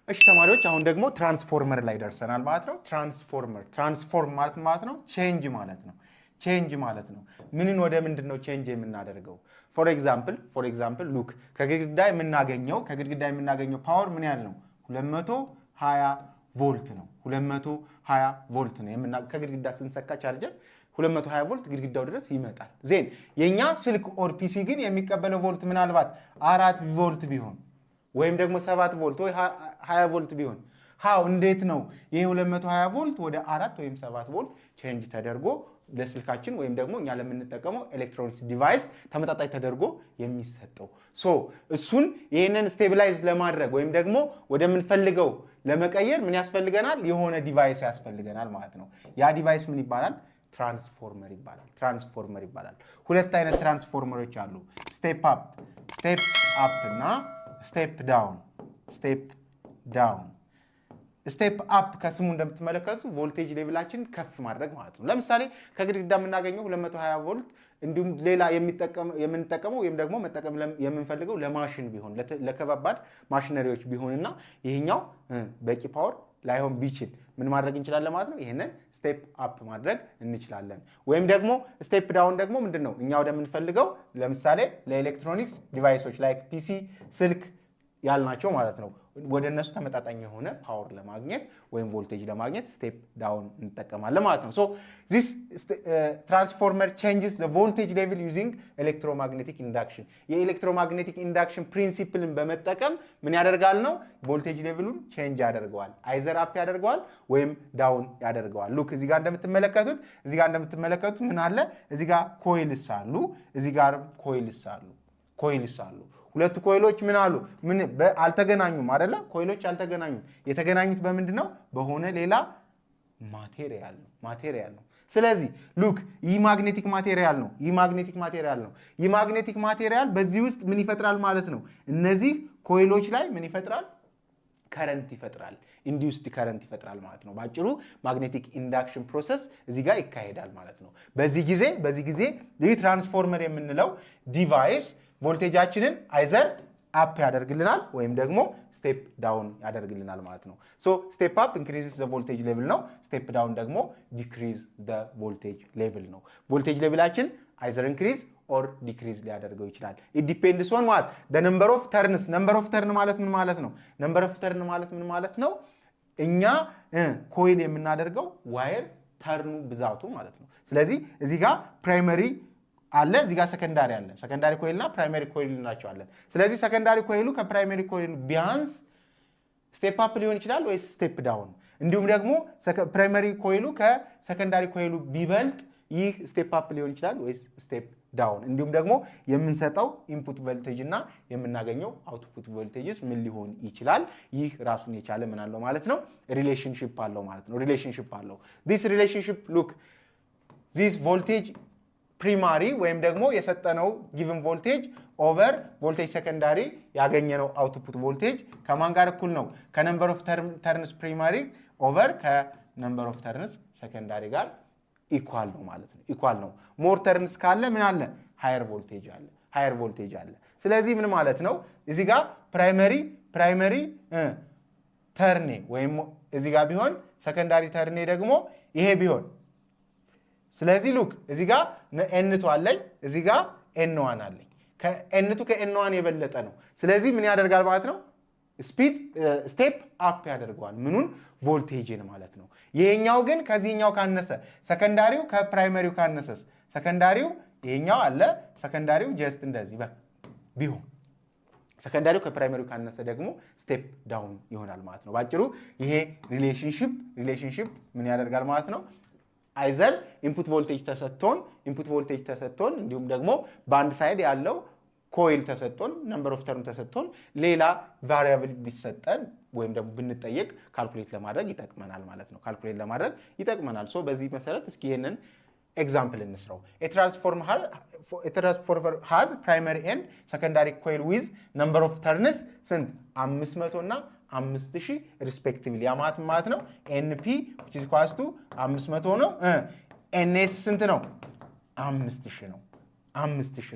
እሺ ተማሪዎች አሁን ደግሞ ትራንስፎርመር ላይ ደርሰናል ማለት ነው። ትራንስፎርም ማለት ነው ቼንጅ ማለት ነው። ቼንጅ ማለት ነው ምንን ወደ ምንድነው ቼንጅ የምናደርገው? ፎር ኤግዛምፕል ሉክ ከግድግዳ የምናገኘው ፓወር ምን ያህል ነው? 220 ቮልት ነው። 220 ቮልት ነው ከግድግዳ ስንሰካ ቻርጀር 220 ቮልት ግድግዳው ድረስ ይመጣል። ዜን የኛ ስልክ ኦር ፒሲ ግን የሚቀበለው ቮልት ምናልባት 4 ቮልት ቢሆን ወይም ደግሞ 7 ቮልት ወይ 20 ቮልት ቢሆን እንዴት ነው ይሄ 220 ቮልት ወደ 4 ወይም 7 ቮልት ቼንጅ ተደርጎ ለስልካችን ወይም ደግሞ እኛ ለምንጠቀመው ኤሌክትሮኒክስ ዲቫይስ ተመጣጣኝ ተደርጎ የሚሰጠው? እሱን ይሄንን ስቴቢላይዝ ለማድረግ ወይም ደግሞ ወደምንፈልገው ለመቀየር ምን ያስፈልገናል? የሆነ ዲቫይስ ያስፈልገናል ማለት ነው። ያ ዲቫይስ ምን ይባላል? ትራንስፎርመር ይባላል። ሁለት አይነት ትራንስፎርመሮች አሉ። ስቴፕ አፕ እና ስቴፕ ዳውን። ስቴፕ አፕ ከስሙ እንደምትመለከቱት ቮልቴጅ ሌቭላችን ከፍ ማድረግ ማለት ነው። ለምሳሌ ከግድግዳ የምናገኘው 220 ቮልት እንዲሁም ሌላ የምንጠቀመው ወይም ደግሞ መጠቀም የምንፈልገው ለማሽን ቢሆን ለከባድ ማሽነሪዎች ቢሆንና ይሄኛው በቂ ፓወር ላይሆን ቢችል ምን ማድረግ እንችላለን ማለት ነው? ይሄንን ስቴፕ አፕ ማድረግ እንችላለን። ወይም ደግሞ ስቴፕ ዳውን ደግሞ ምንድነው? እኛ ወደምንፈልገው ለምሳሌ ለኤሌክትሮኒክስ ዲቫይሶች ላይክ ፒሲ፣ ስልክ ያልናቸው ማለት ነው ወደ እነሱ ተመጣጣኝ የሆነ ፓወር ለማግኘት ወይም ቮልቴጅ ለማግኘት ስቴፕ ዳውን እንጠቀማለን ማለት ነው። this transformer changes the voltage level using electromagnetic induction። የኤሌክትሮማግኔቲክ ኢንዳክሽን ፕሪንሲፕልን በመጠቀም ምን ያደርጋል ነው? ቮልቴጅ ሌቭሉን ቼንጅ ያደርገዋል። አይዘር አፕ ያደርገዋል ወይም ዳውን ያደርገዋል። ሉክ እዚህ ጋር እንደምትመለከቱት ምን አለ? እዚህ ጋር ኮይልስ አሉ፣ እዚህ ጋር ኮይልስ አሉ። ሁለቱ ኮይሎች ምን አሉ? አልተገናኙም አይደለ? ኮይሎች አልተገናኙም። የተገናኙት በምንድን ነው? በሆነ ሌላ ማቴሪያል ነው። ስለዚህ ሉክ ይህ ማግኔቲክ ማቴሪያል ነው። ይህ ማግኔቲክ ማቴሪያል በዚህ ውስጥ ምን ይፈጥራል ማለት ነው? እነዚህ ኮይሎች ላይ ምን ይፈጥራል? ከረንት ይፈጥራል። ኢንዲዩስድ ከረንት ይፈጥራል ማለት ነው። ባጭሩ ማግኔቲክ ኢንዳክሽን ፕሮሰስ እዚህ ጋር ይካሄዳል ማለት ነው። በዚህ ጊዜ ይህ ትራንስፎርመር የምንለው ዲቫይስ ቮልቴጃችንን አይዘር አፕ ያደርግልናል ወይም ደግሞ ስቴፕ ዳውን ያደርግልናል ማለት ነው። ስቴፕ አፕ ኢንክሪዝስ ዘ ቮልቴጅ ሌቭል ነው። ስቴፕ ዳውን ደግሞ ዲክሪዝ ዘ ቮልቴጅ ሌቭል ነው። ቮልቴጅ ሌቭላችን አይዘር ኢንክሪዝ ኦር ዲክሪዝ ሊያደርገው ይችላል። ኢት ዲፔንድስ ኦን ዋት ዘ ነምበር ኦፍ ተርንስ። ነምበር ኦፍ ተርን ማለት ምን ማለት ነው? እኛ ኮይል የምናደርገው ዋየር ተርኑ ብዛቱ ማለት ነው። ስለዚህ እዚህ ጋር ፕራይመሪ አለ፣ እዚህ ጋር ሰከንዳሪ አለ። ሰከንዳሪ ኮይልና ፕራይመሪ ኮይል እንላቸዋለን። ስለዚህ ሰከንዳሪ ኮይሉ ከፕራይመሪ ኮይሉ ቢያንስ ስቴፕ አፕ ሊሆን ይችላል ወይስ ስቴፕ ዳውን፣ እንዲሁም ደግሞ ፕራይመሪ ኮይሉ ከሰከንዳሪ ኮይሉ ቢበልጥ ይህ ስቴፕ አፕ ሊሆን ይችላል ወይስ ስቴፕ ዳውን፣ እንዲሁም ደግሞ የምንሰጠው ኢንፑት ቮልቴጅ እና የምናገኘው አውትፑት ቮልቴጅስ ምን ሊሆን ይችላል። ይህ ራሱን የቻለ ምን አለው ማለት ነው? ሪሌሽንሺፕ አለው ማለት ነው። this relationship look this voltage ፕሪማሪ ወይም ደግሞ የሰጠነው ጊቭን ቮልቴጅ ኦቨር ቮልቴጅ ሰከንዳሪ ያገኘነው አውትፑት ቮልቴጅ ከማን ጋር እኩል ነው? ከነምበር ኦፍ ተርንስ ፕሪማሪ ኦቨር ከነምበር ኦፍ ተርንስ ሰከንዳሪ ጋር ኢኳል ነው ማለት ነው። ኢኳል ነው። ሞር ተርንስ ካለ ምን አለ? ሃየር ቮልቴጅ አለ። ስለዚህ ምን ማለት ነው? እዚህ ጋር ፕራይመሪ ተርኔ ወይም እዚህ ጋር ቢሆን ሰከንዳሪ ተርኔ ደግሞ ይሄ ቢሆን፣ ስለዚህ ሉክ እዚህ ጋር ኤንቱ አለኝ፣ እዚህ ጋር ኤን1 አለኝ። ከኤንቱ ከኤን1 የበለጠ ነው። ስለዚህ ምን ያደርጋል ማለት ነው? ስቴፕ አፕ ያደርገዋል። ምኑን? ቮልቴጅን ማለት ነው። ይሄኛው ግን ከዚህኛው ካነሰ፣ ሰከንዳሪው ከፕራይመሪው ካነሰስ፣ ሰከንዳሪው ይሄኛው አለ፣ ሰከንዳሪው ጀስት እንደዚህ ቢሆን፣ ሰከንዳሪው ከፕራይመሪው ካነሰ ደግሞ ስቴፕ ዳውን ይሆናል ማለት ነው። ባጭሩ ይሄ ሪሌሽንሺፕ ምን ያደርጋል ማለት ነው? አይዘር ኢንፑት ቮልቴጅ ተሰጥቶን እንዲሁም ደግሞ በአንድ ሳይድ ያለው ኮይል ተሰጥቶን ነምበር ኦፍ ተርም ተሰጥቶን ሌላ ቫሪያብል ቢሰጠን ወይም ደግሞ ብንጠየቅ ካልኩሌት ለማድረግ ይጠቅመናል ማለት ነው። በዚህ መሰረት እስኪ ይሄንን ኤግዛምፕል እንስራው። a transformer has primary and secondary coil with number of turns ስንት? 500 እና 5000 ሪስፔክቲቭሊ ማለት ነው። NP which is equals to 500 ነው። NS ስንት ነው? 5000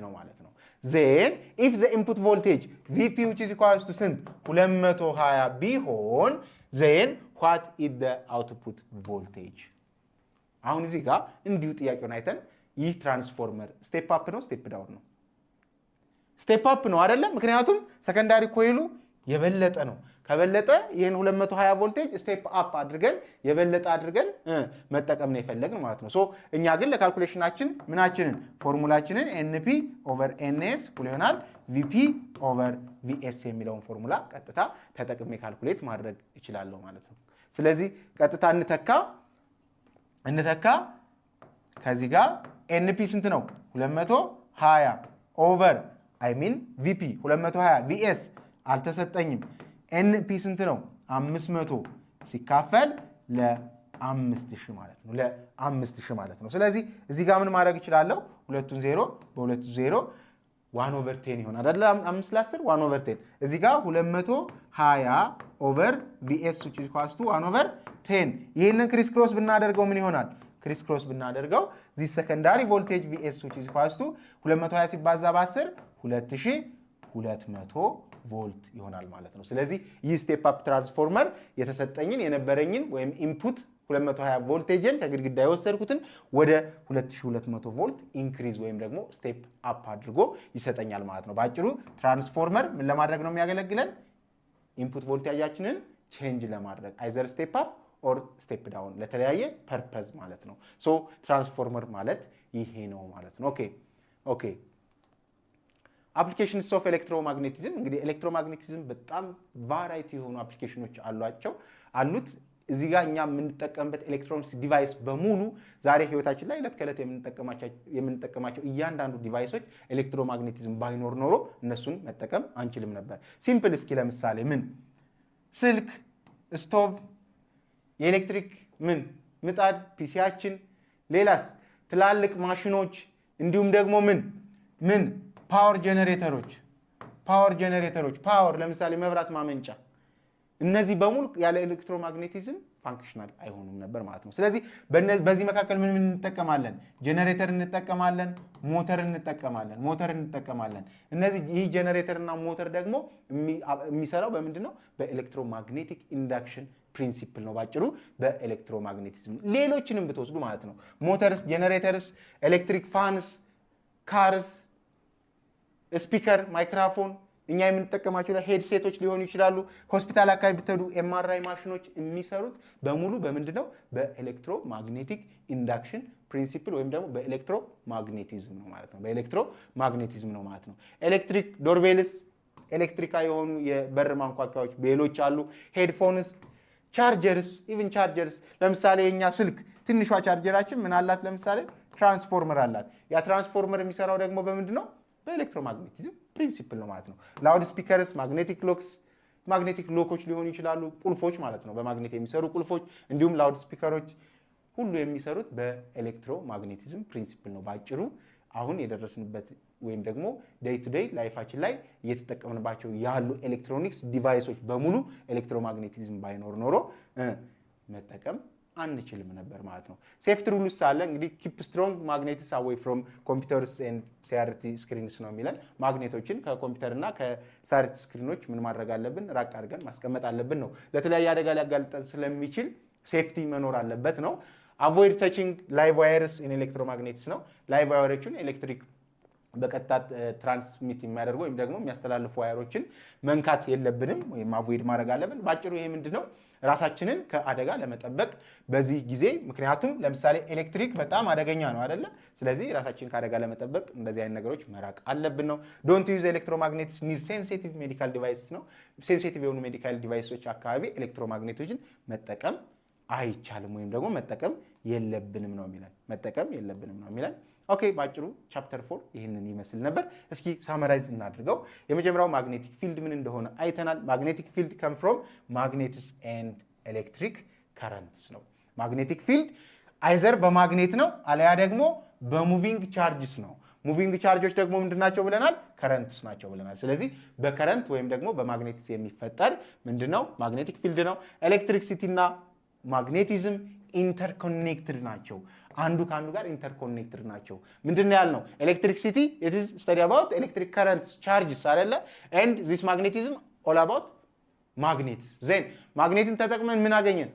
ነው ማለት ነው። ዜን ኢፍ ዘ ኢንፑት ቮልቴጅ ቪፒ which is equals to ስንት 220 ቢሆን ዜን what is the output voltage? አሁን እዚህ ጋር እንዲሁ ጥያቄውን አይተን ይህ ትራንስፎርመር ስቴፕ አፕ ነው ስቴፕ ዳውን ነው? ስቴፕ አፕ ነው አይደለም? ምክንያቱም ሰከንዳሪ ኮይሉ የበለጠ ነው። ከበለጠ ይህን 220 ቮልቴጅ ስቴፕ አፕ አድርገን የበለጠ አድርገን መጠቀም ነው የፈለግን ማለት ነው። ሶ እኛ ግን ለካልኩሌሽናችን ምናችንን ፎርሙላችንን ኤንፒ ኦቨር ኤንኤስ እኩል ይሆናል ቪፒ ኦቨር ቪኤስ የሚለውን ፎርሙላ ቀጥታ ተጠቅሜ ካልኩሌት ማድረግ እችላለሁ ማለት ነው። ስለዚህ ቀጥታ እንተካ ከዚህ ጋር ኤንፒ ስንት ነው 220 ኦቨር ቪፒ 220 ቪኤስ አልተሰጠኝም። ኤንፒ ስንት ነው 500 ሲካፈል ለ5000 ማለት ነው ለ5000 ማለት ነው። ስለዚህ እዚህ ጋር ምን ማድረግ እችላለሁ? ሁለቱን 0 በሁለቱ 0 1 ኦቨር 10 ይሆናል አይደል? 5 ለ10 1 ኦቨር 10 እዚህ ጋር 220 ኦቨር ቪኤስ which is equals to 1 ኦቨር 10 ይሄንን ክሪስ ክሮስ ብናደርገው ምን ይሆናል? ክሪስ ክሮስ ብናደርገው ዚህ ሰከንዳሪ ቮልቴጅ ቪኤስ which is equals to 220 ሲባዛ በ10 2200 ቮልት ይሆናል ማለት ነው። ስለዚህ ይህ ስቴፕ አፕ ትራንስፎርመር የተሰጠኝን የነበረኝን ወይም ኢንፑት 220 ቮልቴጅን ከግድግዳ የወሰድኩትን ወደ 2200 ቮልት ኢንክሪዝ ወይም ደግሞ ስቴፕ አፕ አድርጎ ይሰጠኛል ማለት ነው። ባጭሩ ትራንስፎርመር ምን ለማድረግ ነው የሚያገለግለን? ኢንፑት ቮልቴጃችንን ቼንጅ ለማድረግ አይዘር ስቴፕ አፕ ኦር ስቴፕ ዳውን ለተለያየ ፐርፐዝ ማለት ነው። ሶ ትራንስፎርመር ማለት ይሄ ነው ማለት ነው። ኦኬ አፕሊኬሽንስ ኦፍ ኤሌክትሮማግኔቲዝም። እንግዲህ ኤሌክትሮማግኔቲዝም በጣም ቫራይቲ የሆኑ አፕሊኬሽኖች አሉት። እዚህ ጋር እኛ የምንጠቀምበት ኤሌክትሮኒክስ ዲቫይስ በሙሉ ዛሬ ህይወታችን ላይ ዕለት ከዕለት የምንጠቀማቸው እያንዳንዱ ዲቫይሶች ኤሌክትሮማግኔቲዝም ባይኖር ኖሮ እነሱን መጠቀም አንችልም ነበር። ሲምፕል እስኪ ለምሳሌ ስልክ፣ ስቶቭ፣ የኤሌክትሪክ ምጣድ፣ ፒሲያችን፣ ሌላስ ትላልቅ ማሽኖች እንዲሁም ደግሞ ፓወር ጄኔሬተሮች ፓወር ለምሳሌ መብራት ማመንጫ እነዚህ በሙሉ ያለ ኤሌክትሮማግኔቲዝም ፋንክሽናል አይሆኑም ነበር ማለት ነው። ስለዚህ በዚህ መካከል ምን እንጠቀማለን? ጄኔሬተር እንጠቀማለን፣ ሞተር እንጠቀማለን። እነዚህ ይህ ጄኔሬተር እና ሞተር ደግሞ የሚሰራው በምንድን ነው? በኤሌክትሮማግኔቲክ ኢንዳክሽን ፕሪንሲፕል ነው። ባጭሩ በኤሌክትሮማግኔቲዝም ሌሎችንም ብትወስዱ ማለት ነው ሞተርስ፣ ጄኔሬተርስ፣ ኤሌክትሪክ ፋንስ፣ ካርስ፣ ስፒከር፣ ማይክሮፎን እኛ የምንጠቀማቸው ሄድሴቶች ሊሆኑ ይችላሉ። ሆስፒታል አካባቢ ብትሄዱ ኤምአርአይ ማሽኖች የሚሰሩት በሙሉ በምንድነው? በኤሌክትሮማግኔቲክ ኢንዳክሽን ፕሪንሲፕል ወይም ደግሞ በኤሌክትሮማግኔቲዝም ነው ማለት ነው። በኤሌክትሮማግኔቲዝም ነው ማለት ነው። ኤሌክትሪክ ዶርቤልስ፣ ኤሌክትሪካል የሆኑ የበር ማንኳኳዎች ቤሎች አሉ። ሄድፎንስ፣ ቻርጀርስ፣ ኢቭን ቻርጀርስ ለምሳሌ የኛ ስልክ ትንሿ ቻርጀራችን ምን አላት? ለምሳሌ ትራንስፎርመር አላት። ያ ትራንስፎርመር የሚሰራው ደግሞ በምንድነው? በኤሌክትሮማግኔቲዝም ፕሪንሲፕል ነው ማለት ነው። ላውድ ስፒከርስ፣ ማግኔቲክ ሎኮች ሊሆኑ ይችላሉ። ቁልፎች ማለት ነው፣ በማግኔት የሚሰሩ ቁልፎች እንዲሁም ላውድ ስፒከሮች ሁሉ የሚሰሩት በኤሌክትሮማግኔቲዝም ፕሪንሲፕል ነው። ባጭሩ አሁን የደረስንበት ወይም ደግሞ ዴይ ቱ ዴይ ላይፋችን ላይ እየተጠቀምንባቸው ያሉ ኤሌክትሮኒክስ ዲቫይሶች በሙሉ ኤሌክትሮማግኔቲዝም ባይኖር ኖሮ መጠቀም አንችልም ነበር ማለት ነው። ሴፍቲ ሩልስ አለ እንግዲህ ኪፕ ስትሮንግ ማግኔትስ አዌይ ፍሮም ኮምፒውተርስ ኤንድ ሲአርቲ ስክሪንስ ነው የሚለን። ማግኔቶችን ከኮምፒውተርና ከሲአርቲ ስክሪኖች ምን ማድረግ አለብን? ራቅ አድርገን ማስቀመጥ አለብን ነው። ለተለያየ አደጋ ሊያጋልጠን ስለሚችል ሴፍቲ መኖር አለበት ነው። አቮይድ ታቺንግ ላይቭ ዋየርስ ኢን ኤሌክትሮማግኔትስ ነው። ላይቭ ዋየሮችን ኤሌክትሪክ በቀጥታ ትራንስሚት የሚያደርጉ ወይም ደግሞ የሚያስተላልፉ ዋየሮችን መንካት የለብንም ወይም አቮይድ ማድረግ አለብን። ባጭሩ ይሄ ምንድነው? ራሳችንን ከአደጋ ለመጠበቅ በዚህ ጊዜ ምክንያቱም ለምሳሌ ኤሌክትሪክ በጣም አደገኛ ነው አይደለ? ስለዚህ ራሳችንን ከአደጋ ለመጠበቅ እንደዚህ አይነት ነገሮች መራቅ አለብን ነው። ዶንት ዩዝ ኤሌክትሮማግኔትስ ኒር ሴንሲቲቭ ሜዲካል ዲቫይስስ ነው። ሴንሲቲቭ የሆኑ ሜዲካል ዲቫይሶች አካባቢ ኤሌክትሮማግኔቶችን መጠቀም አይቻልም ወይም ደግሞ መጠቀም የለብንም ነው የሚለን። ኦኬ ባጭሩ ቻፕተር 4 ይህንን ይመስል ነበር። እስኪ ሳመራይዝ እናድርገው። የመጀመሪያው ማግኔቲክ ፊልድ ምን እንደሆነ አይተናል። ማግኔቲክ ፊልድ ከም ፍሮም ማግኔትስ ኤንድ ኤሌክትሪክ ከረንትስ ነው። ማግኔቲክ ፊልድ አይዘር በማግኔት ነው አለያ ደግሞ በሙቪንግ ቻርጅስ ነው። ሙቪንግ ቻርጆች ደግሞ ምንድናቸው ብለናል? ከረንትስ ናቸው ብለናል። ስለዚህ በከረንት ወይም ደግሞ በማግኔትስ የሚፈጠር ምንድነው? ማግኔቲክ ፊልድ ነው። ኤሌክትሪክሲቲ እና ማግኔቲዝም ኢንተርኮኔክትድ ናቸው። አንዱ ከአንዱ ጋር ኢንተርኮኔክትድ ናቸው። ምንድነው ያልነው? ኤሌክትሪክሲቲ it is study about electric currents charges አይደለ? and this magnetism all about magnets. then ማግኔትን ተጠቅመን ምን አገኘን?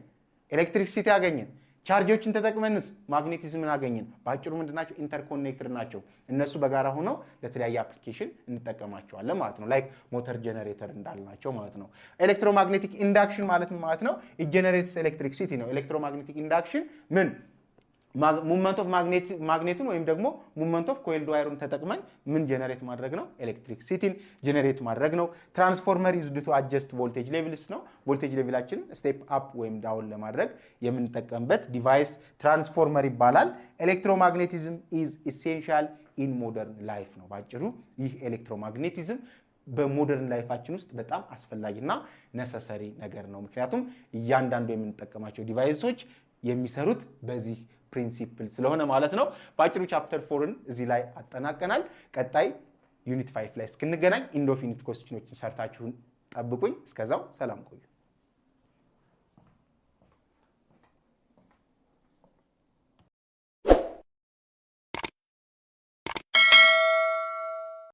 ኤሌክትሪክሲቲ አገኘን። ቻርጆችን ተጠቅመንስ ማግኔቲዝምን አገኘን። ባጭሩ ምንድናቸው? ኢንተርኮኔክትድ ናቸው። እነሱ በጋራ ሆነው ለተለያየ አፕሊኬሽን እንጠቀማቸዋለን ማለት ነው። ላይክ ሞተር ጀነሬተር እንዳልናቸው ማለት ነው። ኤሌክትሮማግኔቲክ ኢንዳክሽን ማለት ምን ማለት ነው? ኢት ጀነሬትስ ኤሌክትሪክሲቲ ነው። ኤሌክትሮማግኔቲክ ኢንዳክሽን ምን ሙቭመንት ኦፍ ማግኔትን ወይም ደግሞ ሙቭመንት ኦፍ ኮይልድ ዋይሩን ተጠቅመን ምን ጀነሬት ማድረግ ነው? ኤሌክትሪክሲቲን ጀነሬት ማድረግ ነው። ትራንስፎርመር ዩዝድ ቱ አጀስት ቮልቴጅ ሌቭልስ ነው። ቮልቴጅ ሌቭላችንን ስቴፕ አፕ ወይም ዳውን ለማድረግ የምንጠቀምበት ዲቫይስ ትራንስፎርመር ይባላል። ኤሌክትሮማግኔቲዝም ኢዝ ኢሴንሻል ኢን ሞደርን ላይፍ ነው። ባጭሩ ይህ ኤሌክትሮማግኔቲዝም በሞደርን ላይፋችን ውስጥ በጣም አስፈላጊና ነሰሰሪ ነገር ነው። ምክንያቱም እያንዳንዱ የምንጠቀማቸው ዲቫይሶች የሚሰሩት በዚህ ፕሪንሲፕል ስለሆነ ማለት ነው። ባጭሩ ቻፕተር 4ን እዚህ ላይ አጠናቀናል። ቀጣይ ዩኒት 5 ላይ እስክንገናኝ ኢንድ ኦፍ ዩኒት ኮስቲኖችን ሰርታችሁን ጠብቁኝ። እስከዛው ሰላም ቆዩ።